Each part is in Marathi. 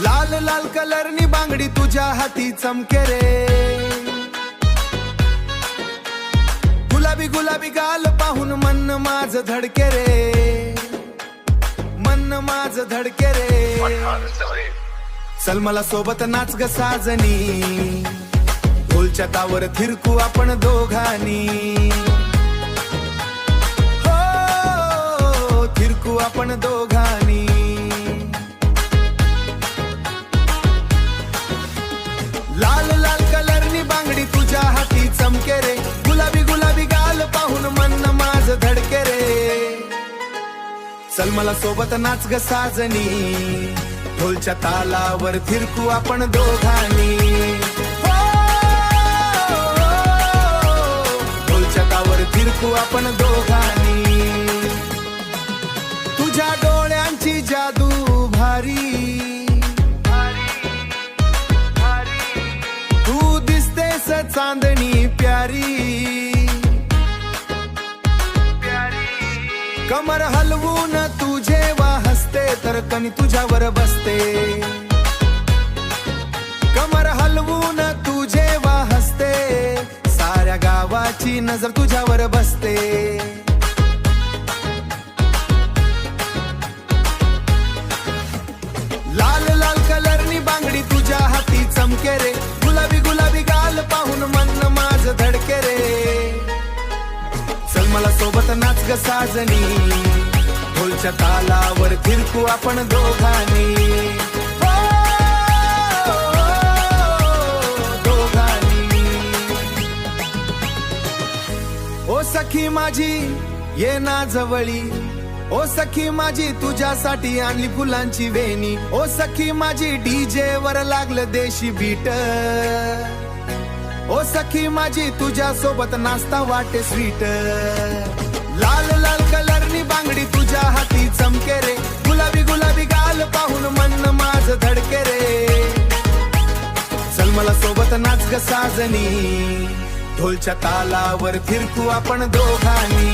लाल लाल कलरनी बांगडी तुझ्या हाती चमके रे, गुलाबी गुलाबी गाल पाहून मन माझ धडके रे, मन माझ धडके रे। चल मला सोबत नाच ग साजनी, ढोलच्या तावर थिरकू आपण दोघांनी, हो थिरकू आपण दोघांनी। लाल लाल कलरनी बांगडी तुझ्या हाती चमके रे, गुलाबी गुलाबी गाल पाहून मन माझ धडके रे। चल मला सोबत नाच ग साजनी, ढोलच्या तालावर थिरकू आपण दोघांनी, ढोलच्या तालावर थिरकू आपण दोघांनी। तुझ्या डोळ्यांची जादू भारी, तू दिसतेस चांदणी प्यारी, कमर हलवून तू जेव्हा हसते तर कणी तुझ्यावर बसते, कमर हलवून तू जेव्हा हसते साऱ्या गावाची नजर तुझ्यावर बसते। लाल लाल कलरनी बांगडी तुझ्या हाती चमके रे, गुलाबी गुलाबी गाल पाहून मन माझ धडके रे। चल मला सोबत नाच ग साजनी, ढोलच्या तालावर थिरकू आपण दोघांनी, दोघांनी। ओ सखी माझी ये ना जवळी, ओ सखी माझी तुझ्यासाठी आणली फुलांची वेणी, ओ सखी माझी डीजे वर लागलं देशी बीट, ओ सखी माझी तुझ्या सोबत नाचता वाटे स्वीट। लाल लाल कलरनी बांगडी तुझ्या हाती चमके रे, गुलाबी गुलाबी गाल पाहून मन माझ धडके रे। चल मला सोबत नाच ग साजनी, ढोलच्या तालावर थिरकू आपण दोघांनी,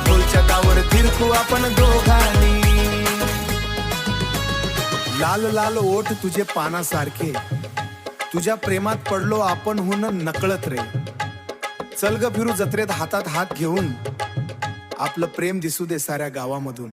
ढोलच्या तालावर थिरकू आपण दोघांनी। लाल लाल ओठ तुझे पानासारखे, तुझ्या प्रेमात पडलो आपण होऊन नकळत रे। चल ग फिरू जत्रेत हातात हात घेऊन, आपलं प्रेम दिसू दे साऱ्या गावामधून।